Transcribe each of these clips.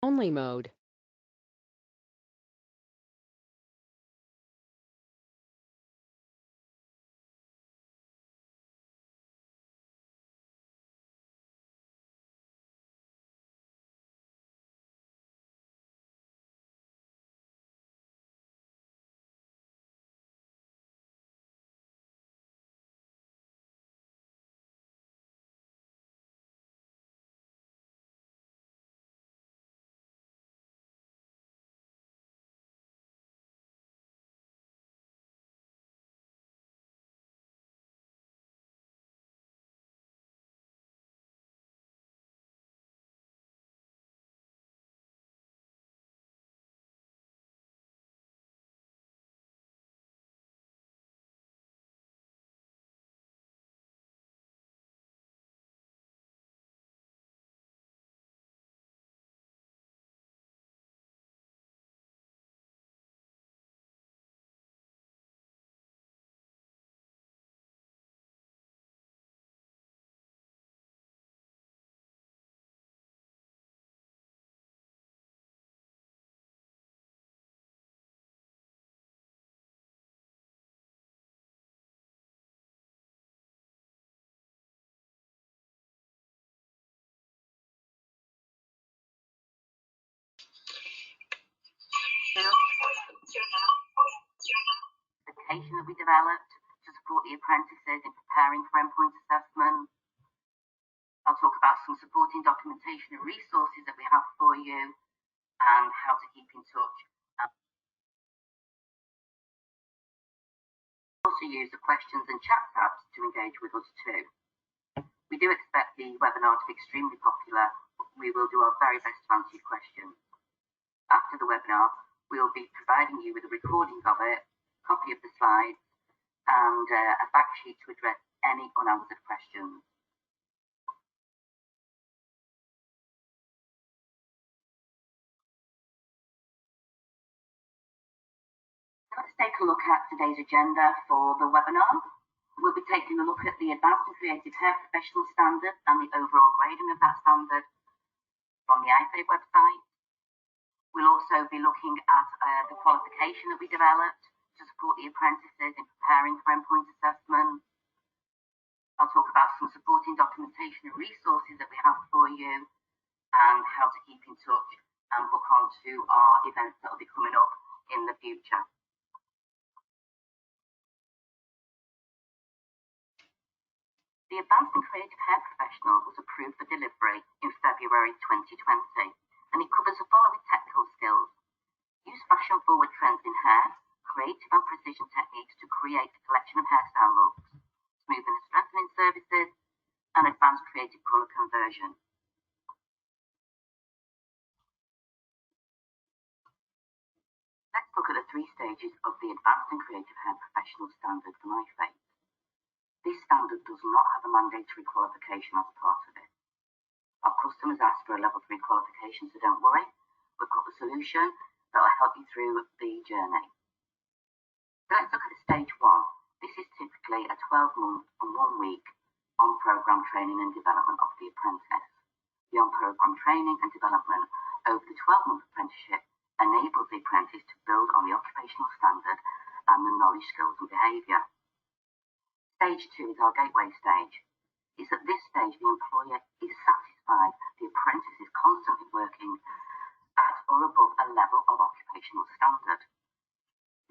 Only mode. Qualification that we developed to support the apprentices in preparing for endpoint assessment. I'll talk about some supporting documentation and resources that we have for you and how to keep in touch. Also use the questions and chat tabs to engage with us too. We do expect the webinar to be extremely popular. We will do our very best to answer your questions. After the webinar, we will be providing you with a recording of it, copy of the slides, and a fact sheet to address any unanswered questions. Let's take a look at today's agenda for the webinar. We'll be taking a look at the Advanced and Creative Hair Professional Standard and the overall grading of that standard from the IFA website. We'll also be looking at the qualification that we developed to support the apprentices in preparing for endpoint assessment. I'll talk about some supporting documentation and resources that we have for you and how to keep in touch and book on to our events that will be coming up in the future. The Advanced and Creative Hair Professional was approved for delivery in February 2020, and it covers the following technical skills: use fashion-forward trends in hair, creative and precision techniques to create a collection of hairstyle looks, smoothing and strengthening services, and advanced creative colour conversion. Let's look at the 3 stages of the Advanced and Creative Hair Professional Standard from IFA. This standard does not have a mandatory qualification as part of it. Our customers ask for a level 3 qualification, so don't worry. We've got the solution that will help you through the journey. So let's look at stage 1. This is typically a 12-month and 1-week on-programme training and development of the apprentice. The on-programme training and development over the 12-month apprenticeship enables the apprentice to build on the occupational standard and the knowledge, skills and behaviour. Stage 2 is our gateway stage. It's at this stage the employer is satisfied the apprentice is constantly working at or above a level of occupational standard.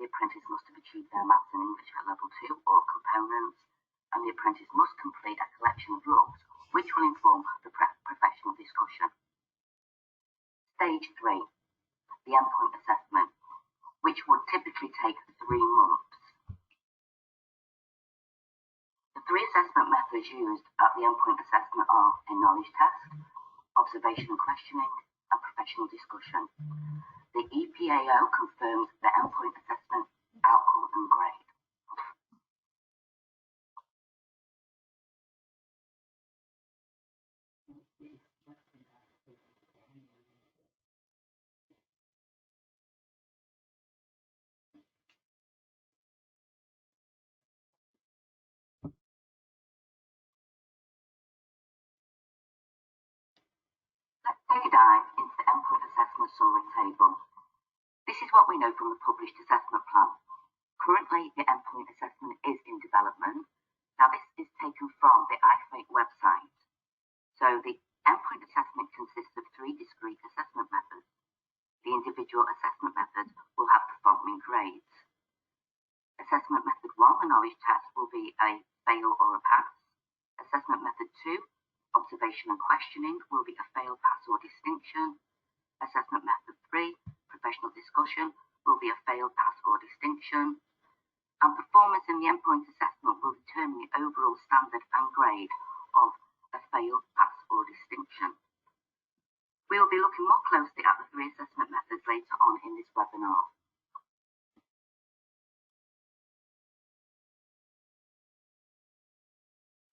The apprentice must have achieved their maths and English at level 2 or components, and the apprentice must complete a collection of looks which will inform the professional discussion. Stage 3, the endpoint assessment, which would typically take 3 months. The 3 assessment methods used at the endpoint assessment are a knowledge test, observation and questioning, and professional discussion. The EPAO confirms the endpoint assessment outcome and grade. Let's take a dive into the endpoint assessment assessment summary table. This is what we know from the published assessment plan. Currently, the endpoint assessment is in development. Now, this is taken from the iFake website. So the endpoint assessment consists of 3 discrete assessment methods. The individual assessment methods will have the following grades. Assessment method 1, the knowledge test, will be a fail or a pass. Assessment method 2, observation and questioning, will be a fail, pass or distinction. Assessment method 3, professional discussion, will be a fail, pass or distinction. And performance in the endpoint assessment will determine the overall standard and grade of a fail, pass or distinction. We will be looking more closely at the 3 assessment methods later on in this webinar.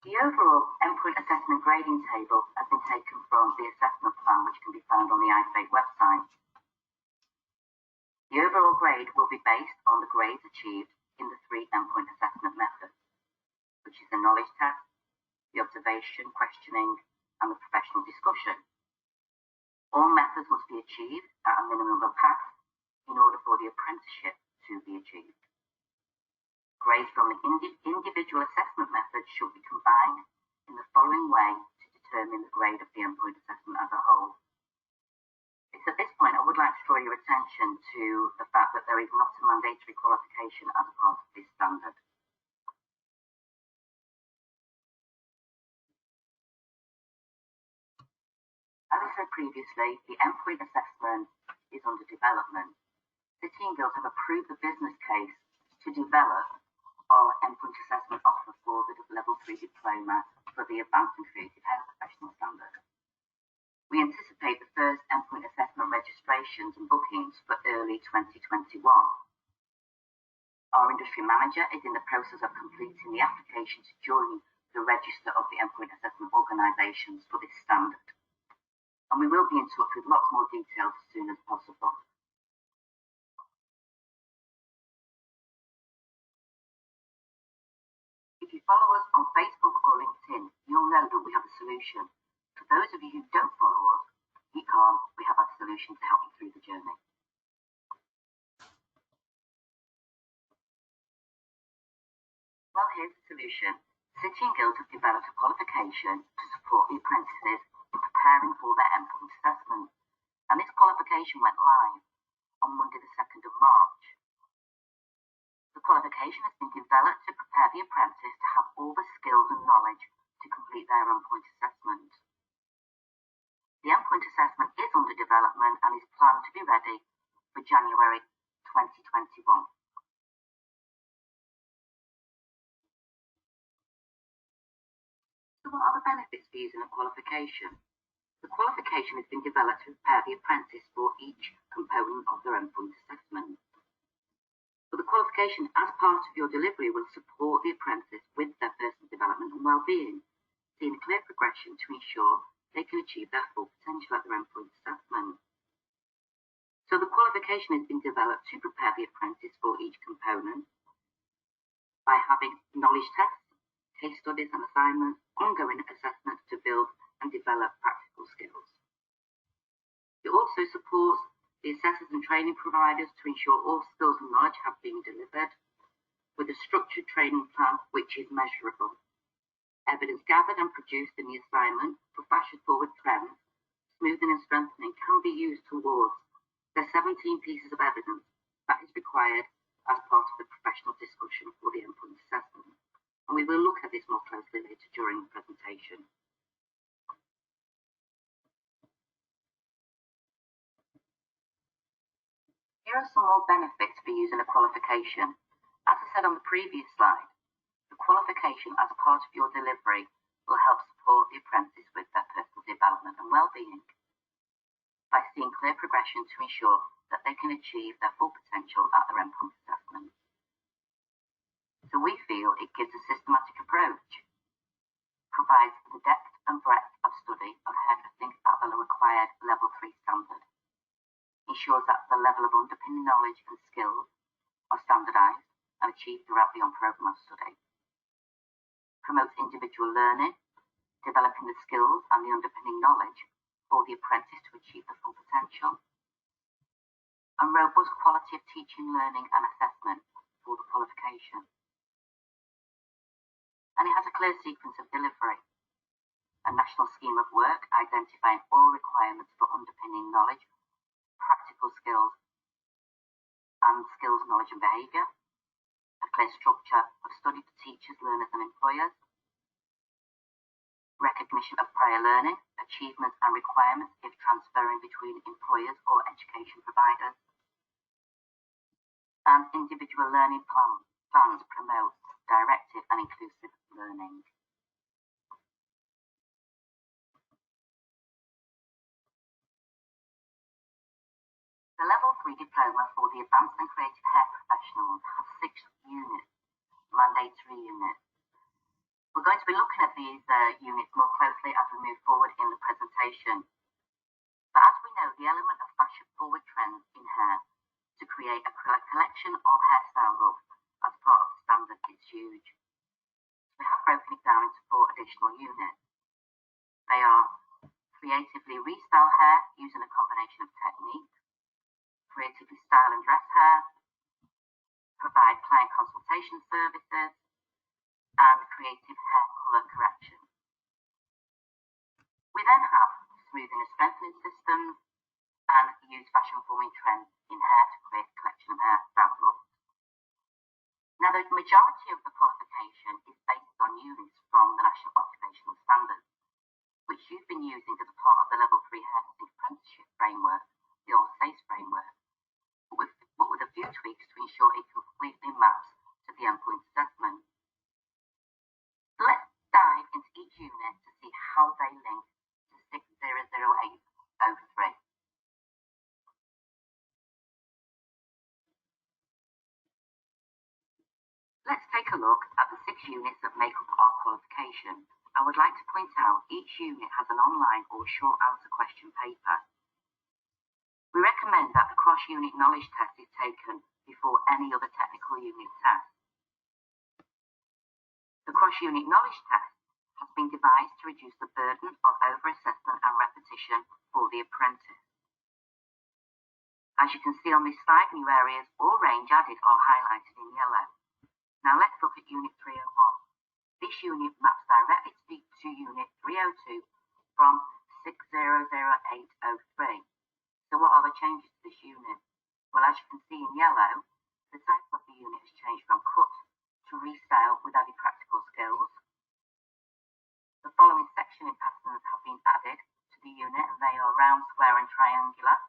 The overall endpoint assessment grading table has been taken from the assessment plan, which can be found on the iFake website. The overall grade will be based on the grades achieved in the 3 endpoint assessment methods, which is the knowledge test, the observation, questioning, and the professional discussion. All methods must be achieved at a minimum of a pass in order for the apprenticeship to be achieved. Grades from the individual assessment methods should be combined in the following way to determine the grade of the endpoint assessment as a whole. It's at this point I would like to draw your attention to the fact that there is not a mandatory qualification as a part of this standard. As I said previously, the endpoint assessment is under development. City and Guilds have approved the business case to develop our endpoint assessment offer for the Level 3 Diploma for the Advanced and Creative Health Professional Standard. We anticipate the first endpoint assessment registrations and bookings for early 2021. Our industry manager is in the process of completing the application to join the register of the endpoint assessment organisations for this standard. And we will be in touch with lots more details as soon as possible. If you follow us on Facebook or LinkedIn, you'll know that we have a solution. For those of you who don't follow us, we have a solution to help you through the journey. Well, here's the solution. City and Guilds have developed a qualification to support the apprentices in preparing for their endpoint assessment. And this qualification went live on Monday the 2nd of March. The qualification has been developed to prepare the apprentice to have all the skills and knowledge to complete their endpoint assessment. The endpoint assessment is under development and is planned to be ready for January 2021. So what are the benefits for using a qualification? The qualification has been developed to prepare the apprentice for each component of their endpoint assessment. But the qualification as part of your delivery will support the apprentice with their personal development and well-being, seeing a clear progression to ensure they can achieve their full potential at their endpoint assessment. So the qualification has been developed to prepare the apprentice for each component by having knowledge tests, case studies and assignments, ongoing assessments to build and develop practical skills. It also supports the assessors and training providers to ensure all skills and knowledge have been delivered with a structured training plan which is measurable. Evidence gathered and produced in the assignment for fashion-forward trends, smoothing and strengthening can be used towards the 17 pieces of evidence that is required as part of the professional discussion for the endpoint assessment. And we will look at this more closely later during the presentation. Here are some more benefits for using a qualification. As I said on the previous slide, the qualification as a part of your delivery will help support the apprentice with their personal development and well-being by seeing clear progression to ensure that they can achieve their full potential at their endpoint assessment. So we feel it gives a systematic approach, provides the depth and breadth of study of everything at the required Level 3 standard, ensures that the level of underpinning knowledge and skills are standardised and achieved throughout the on-programme of study, promotes individual learning, developing the skills and the underpinning knowledge for the apprentice to achieve the full potential, and robust quality of teaching, learning and assessment for the qualification. And it has a clear sequence of delivery, a national scheme of work identifying all requirements for underpinning knowledge, practical skills and skills, knowledge and behaviour, a clear structure of study for teachers, learners and employers, recognition of prior learning, achievements and requirements if transferring between employers or education providers, and individual learning plans promote directive and inclusive learning. The Level 3 Diploma for the Advanced and Creative Hair Professionals has 6 units, mandatory units. We're going to be looking at these units more closely as we move forward in the presentation. But as we know, the element of fashion-forward trends in hair to create a collection of hairstyle looks as part of the standard is huge. We have broken it down into 4 additional units. They are creatively restyle hair using a combination of techniques, creatively style and dress hair, provide client consultation services, and creative hair colour correction. We then have smoothing and strengthening systems and use fashion-forming trends in hair to create a collection of hairstyle looks. Now, the majority of the qualification is based on units from the National Occupational Standards, which you've been using as a part of the Level 3 Hairdressing Apprenticeship Framework, the old SACE framework, but with a few tweaks to ensure it completely maps to the Endpoint Assessment. Let's dive into each unit to see how they link to 6008003. Let's take a look at the 6 units that make up our qualification. I would like to point out each unit has an online or short answer question paper. We recommend that the cross-unit knowledge test is taken before any other technical unit test. The cross-unit knowledge test has been devised to reduce the burden of over-assessment and repetition for the apprentice. As you can see on this slide, new areas or range added are highlighted in yellow. Now let's look at Unit 301. This unit maps directly to Unit 302 from 6008003. So what are the changes to this unit? Well, as you can see in yellow, the title of the unit has changed from cut to restyle with added practical skills. The following sectioning patterns have been added to the unit, and they are round, square and triangular.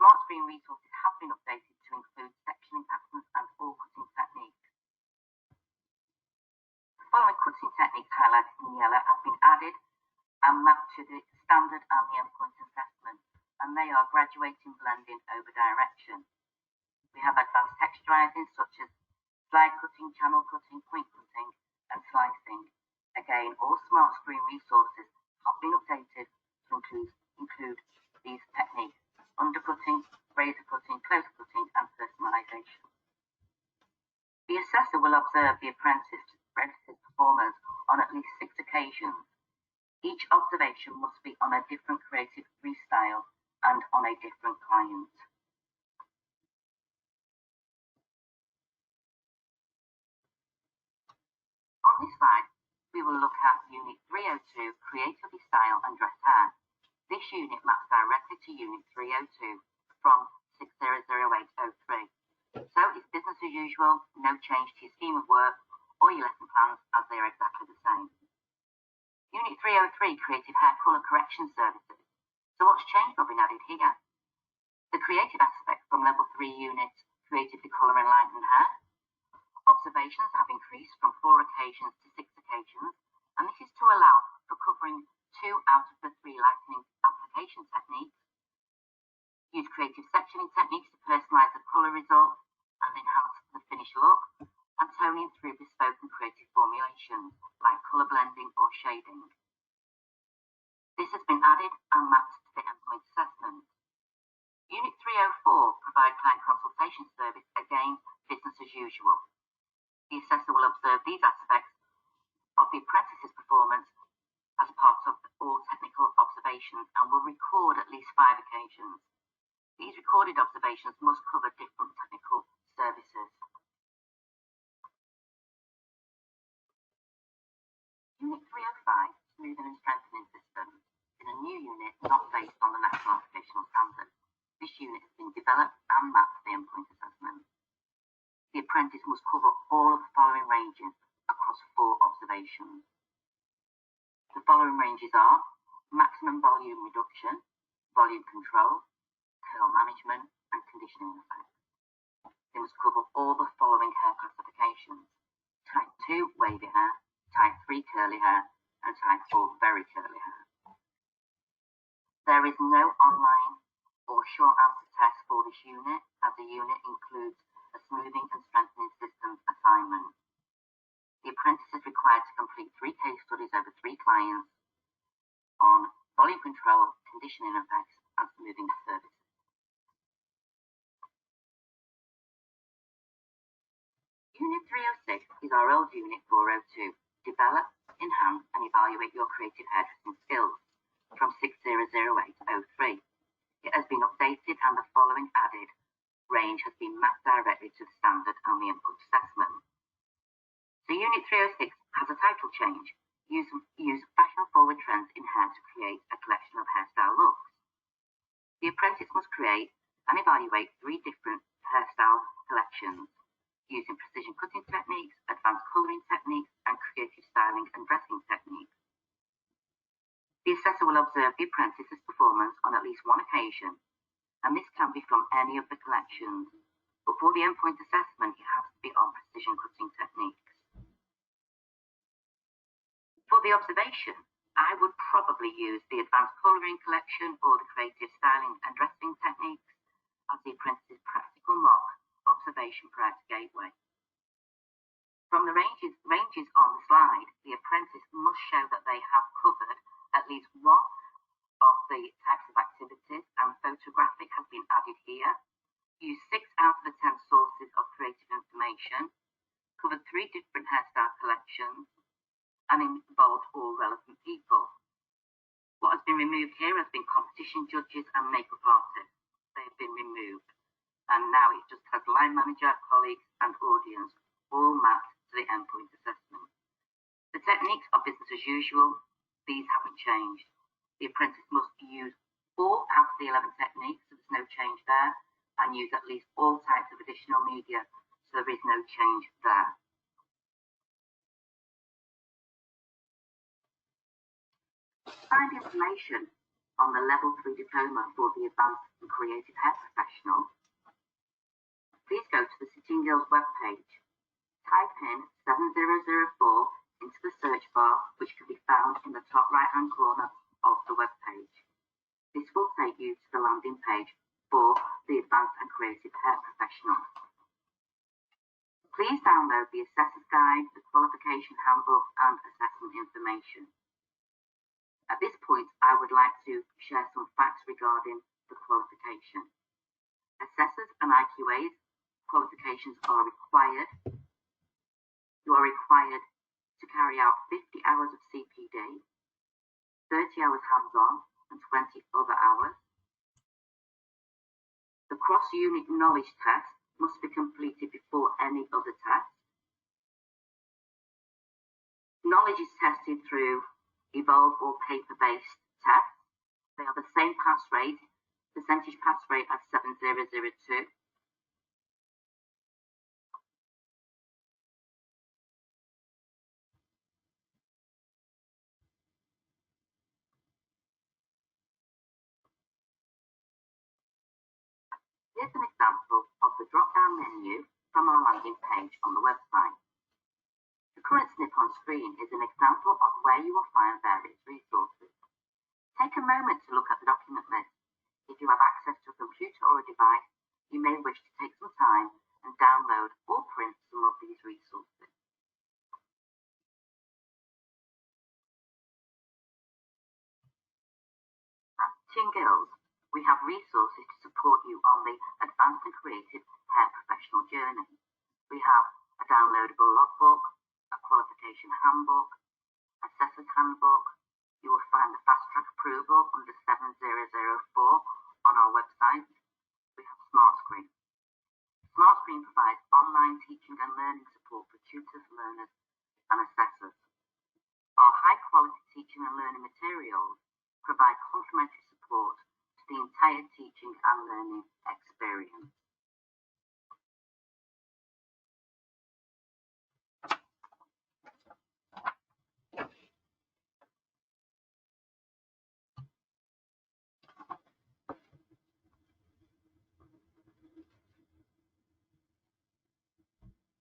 SmartScreen resources have been updated to include sectioning patterns and all cutting techniques. The following cutting techniques highlighted in yellow have been added and mapped to the standard and the Endpoint Assessment, and they are graduating, blending, over direction. We have advanced texturizing such as slide cutting, channel cutting, point cutting and slicing. Again, all SmartScreen resources have been updated to include these techniques: undercutting, razor cutting, close cutting and personalisation. The assessor will observe the apprentice's performance on at least 6 occasions. Each observation must be on a different creative restyle and on a different client. On this slide, we will look at Unit 302, Creatively Style and Dress Hair. This unit maps directly to Unit 302 from 6008003. So it's business as usual, no change to your scheme of work or your lesson plans as they are exactly the same. Unit 303, Creative Hair Colour Correction Services. So what's changed or been added here? The creative aspect from Level 3 Unit, Creatively Colour and Lighten Hair. Observations have increased from 4 occasions to 6 occasions, and this is to allow for covering 2 out of the 3 lightening application techniques. Use creative sectioning techniques to personalise the colour results and enhance the finished look, and toning through bespoke and creative formulations like colour blending or shading. This has been added and mapped to the Endpoint Assessment. Unit 304, Provide Client Consultation Service, again, business as usual. The assessor will observe these aspects of the apprentice's performance as part of all technical observations and will record at least 5 occasions. These recorded observations must cover different technical services. Unit 305, Smoothing and Strengthening Systems, is a new unit not based on the National Educational Standard. This unit has been developed and mapped for the Endpoint Assessment. The apprentice must cover all of the following ranges across 4 observations. The following ranges are maximum volume reduction, volume control, curl management, and conditioning effects. They must cover all the following hair classifications: type 2 wavy hair, type 3 curly hair, and type 4 very curly hair. There is no online or short answer test for this unit, as the unit includes a smoothing and strengthening systems assignment. The apprentice is required to complete 3 case studies over 3 clients on volume control, conditioning effects, and smoothing services. Unit 306 is our old Unit 402, Develop, Enhance and Evaluate Your Creative Hairdressing Skills, from 600803. It has been updated and the following added range has been mapped directly to the standard and the Endpoint Assessment. So Unit 306 has a title change: Use fashion-forward trends in hair to create a collection of hairstyle looks. The apprentice must create and evaluate 3 different hairstyle collections using precision cutting techniques, advanced colouring techniques, and creative styling and dressing techniques. The assessor will observe the apprentice's performance on at least 1 occasion, and this can be from any of the collections, but for the Endpoint Assessment it has to be on precision cutting techniques. For the observation, I would probably use the advanced colouring collection or the creative styling and dressing techniques as the apprentice's practical mock observation prior to gateway. From the ranges on the slide, the apprentice must show that they have covered at least one of the types of activities, and photographic has been added here. Use 6 out of the 10 sources of creative information, covered 3 different hairstyle collections, and involved all relevant people. What has been removed here has been competition judges and makeup artists. They have been removed, and now it just has line manager, colleagues, and audience, all mapped to the Endpoint Assessment. The techniques are business as usual. These haven't changed. The apprentice must use 4 out of the 11 techniques, so there's no change there, and use at least all types of additional media, so there is no change there. Find information on the Level 3 Diploma for the Advanced and Creative Hair Professional. Please go to the Sitting Girls webpage. Type in 7004 into the search bar, which can be found in the top right-hand corner of the webpage. This will take you to the landing page for the Advanced and Creative Hair Professional. Please download the Assessor's Guide, the Qualification Handbook, and Assessment Information. At this point, I would like to share some facts regarding the qualification. Assessors and IQAs qualifications are required. You are required to carry out 50 hours of CPD, 30 hours hands-on, and 20 other hours. The cross-unit knowledge test must be completed before any other test. Knowledge is tested through Evolve or paper-based tests. They are the same pass rate, percentage pass rate as 7002. Here's an example of the drop-down menu from our landing page on the website. The current snip on screen is an example of where you will find various resources. Take a moment to look at the document list. If you have access to a computer or a device, you may wish to take some time and download or print some of these resources. At Sitting Girls, we have resources to support you on the Advanced and Creative Hair Professional journey. We have a downloadable logbook, a qualification handbook, assessor's handbook. You will find the fast track approval under 7004 on our website. SmartScreen. SmartScreen provides online teaching and learning support for tutors, learners, and assessors. Our high-quality teaching and learning materials provide complementary support to the entire teaching and learning experience.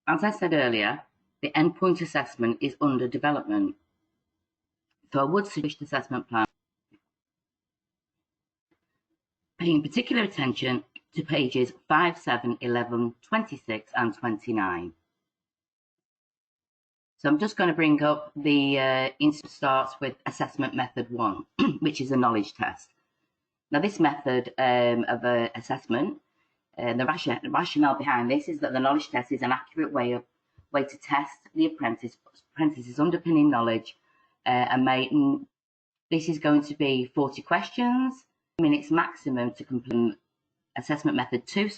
As I said earlier, the endpoint assessment is under development. So I would suggest the assessment plan paying particular attention to pages 5, 7, 11, 26 and 29. So I'm just going to bring up the starts with assessment method 1, which is a knowledge test. Now this method of assessment, the rationale behind this is that the knowledge test is an accurate way to test the apprentice's underpinning knowledge, and this is going to be 40 questions, minutes maximum to complete assessment method 2,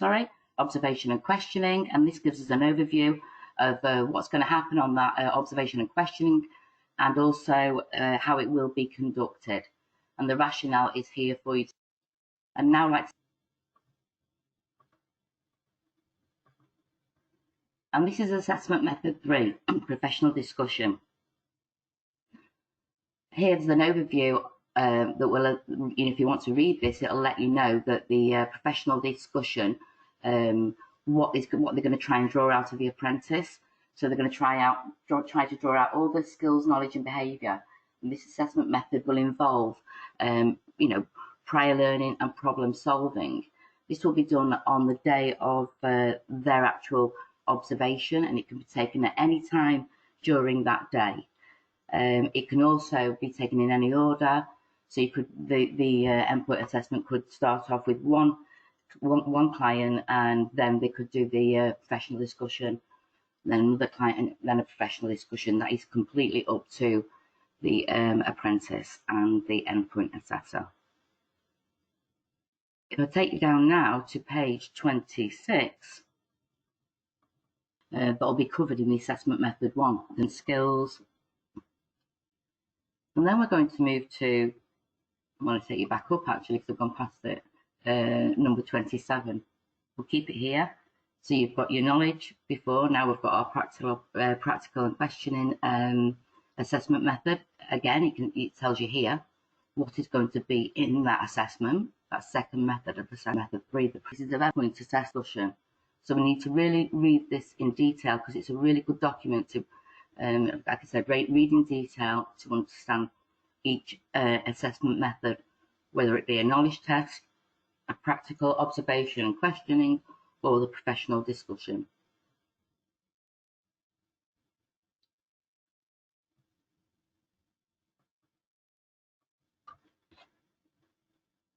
observation and questioning, and this gives us an overview of what's going to happen on that observation and questioning, and also how it will be conducted. And the rationale is here for you. And now and this is assessment method 3, professional discussion. Here's an overview that will, if you want to read this, it'll let you know that the professional discussion, what they're going to try and draw out of the apprentice. So they're going to try to draw out all the skills, knowledge, and behaviour. And this assessment method will involve, prior learning and problem solving. This will be done on the day of their actual observation, and it can be taken at any time during that day. It can also be taken in any order. So you could the endpoint assessment could start off with one client, and then they could do the professional discussion, then another client, and then a professional discussion. That is completely up to the apprentice and the endpoint assessor. If I take you down now to page 26, that'll be covered in the assessment method 1 and skills. And then we're going to move to, I want to take you back up actually because I've gone past it, number 27. We'll keep it here. So you've got your knowledge before, now we've got our practical and questioning assessment method. Again, it tells you here what is going to be in that assessment. That second method of assessment method 3, the pieces of endpoint assessment. So we need to really read this in detail because it's a really good document to, like I said, read in detail to understand each assessment method, whether it be a knowledge test, a practical observation and questioning, or the professional discussion.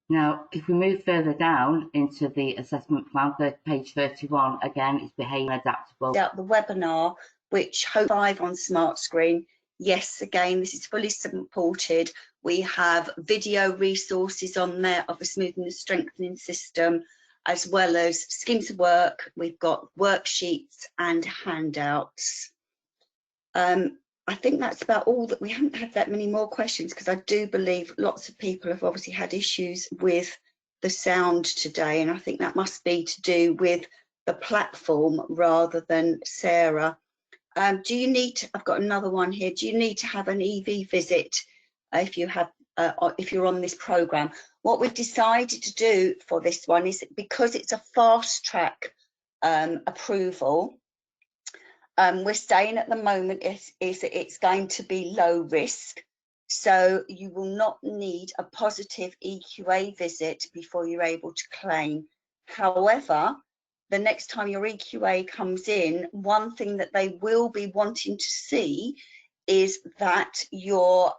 Now, if we move further down into the assessment plan, page 31, again, it's behaviour adaptable. The webinar, which hopefully on SmartScreen. Yes, again, this is fully supported. We have video resources on there of a smoothing and strengthening system, as well as schemes of work. We've got worksheets and handouts. I think that's about all that. We haven't had that many more questions because I do believe lots of people have obviously had issues with the sound today, and I think that must be to do with the platform rather than Sarah. Do you need to, I've got another one here, do you need to have an EV visit if you have if you're on this program? What we've decided to do for this one is, because it's a fast track approval, we're saying at the moment is it's going to be low risk, so you will not need a positive EQA visit before you're able to claim. However, the next time your EQA comes in, one thing that they will be wanting to see is that your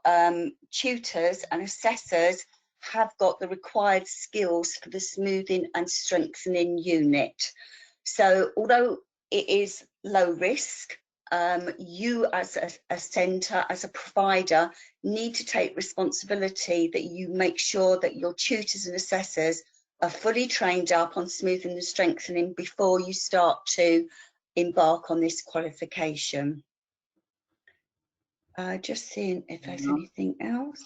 tutors and assessors have got the required skills for the smoothing and strengthening unit. So although it is low risk, you as a centre, as a provider, need to take responsibility that you make sure that your tutors and assessors are fully trained up on smoothing and strengthening before you start to embark on this qualification. Just seeing if there's anything else.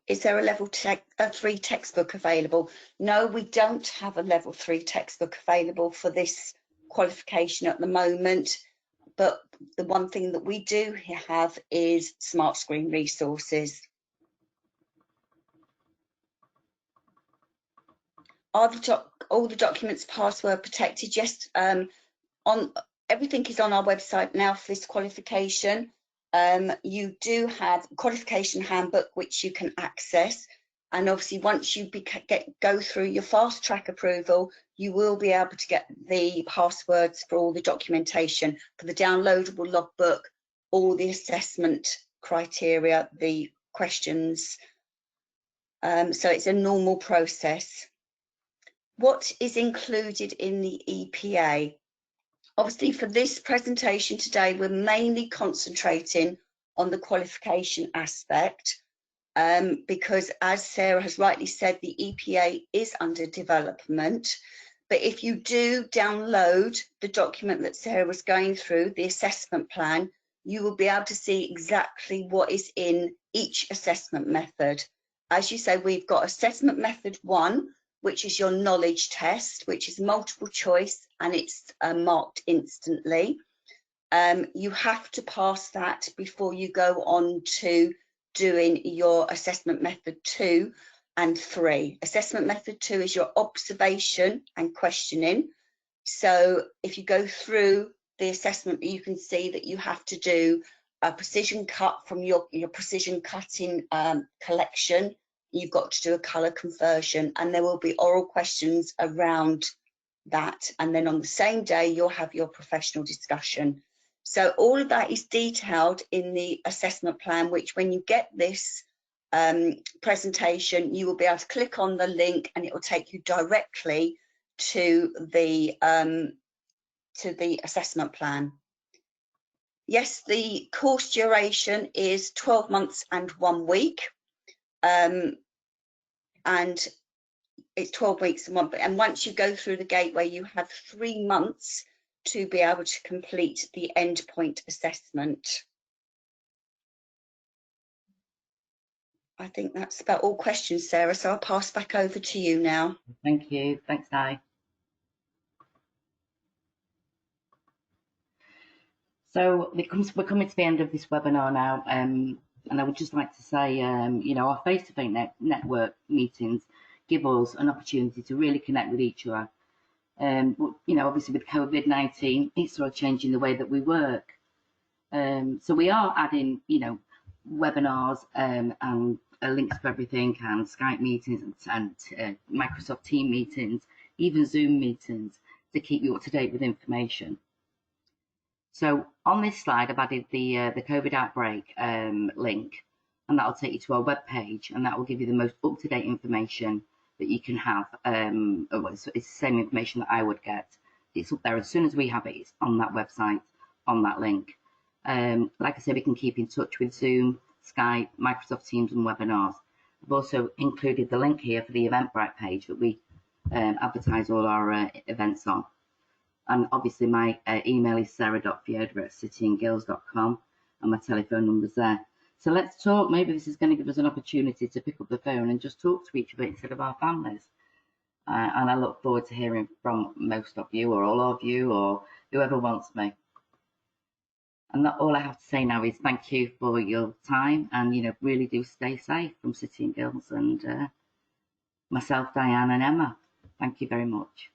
Is there a level 3 textbook available? No, we don't have a level 3 textbook available for this qualification at the moment, but the one thing that we do have is SmartScreen resources. Are all the documents password protected? Yes, everything is on our website now for this qualification. You do have qualification handbook which you can access, and obviously once you go through your fast track approval, you will be able to get the passwords for all the documentation, for the downloadable logbook, all the assessment criteria, the questions. So it's a normal process. What is included in the EPA? Obviously, for this presentation today, we're mainly concentrating on the qualification aspect because, as Sarah has rightly said, the EPA is under development. But if you do download the document that Sarah was going through, the assessment plan, you will be able to see exactly what is in each assessment method. As you say, we've got assessment method 1, which is your knowledge test, which is multiple choice and it's marked instantly. You have to pass that before you go on to doing your assessment method 2 and 3. Assessment method 2 is your observation and questioning. So if you go through the assessment, you can see that you have to do a precision cut from your precision cutting collection. You've got to do a colour conversion, and there will be oral questions around that. And then on the same day, you'll have your professional discussion. So all of that is detailed in the assessment plan, which when you get this presentation, you will be able to click on the link and it will take you directly to the assessment plan. Yes, the course duration is 12 months and 1 week. And it's 12 weeks and 1, and once you go through the gateway, you have 3 months to be able to complete the endpoint assessment. I think that's about all questions, Sarah, so I'll pass back over to you now. Thank you. Thanks, Di. So we're coming to the end of this webinar now, and I would just like to say, you know, our face-to-face network meetings give us an opportunity to really connect with each other. But, you know, obviously with COVID-19, it's sort of changing the way that we work. So we are adding, you know, webinars and links for everything, and Skype meetings and Microsoft Teams meetings, even Zoom meetings, to keep you up to date with information. So on this slide, I've added the COVID outbreak link, and that'll take you to our webpage, and that will give you the most up-to-date information that you can have. It's the same information that I would get. It's up there as soon as we have it. It's on that website, on that link. Like I said, we can keep in touch with Zoom, Skype, Microsoft Teams, and webinars. I've also included the link here for the Eventbrite page that we advertise all our events on. And obviously my email is sarah.fiodra@cityandguilds.com, and my telephone number's there. So let's talk. Maybe this is going to give us an opportunity to pick up the phone and just talk to each other instead of our families. And I look forward to hearing from most of you, or all of you, or whoever wants me. And all I have to say now is thank you for your time, and, you know, really do stay safe from City and Guilds and myself, Diane, and Emma. Thank you very much.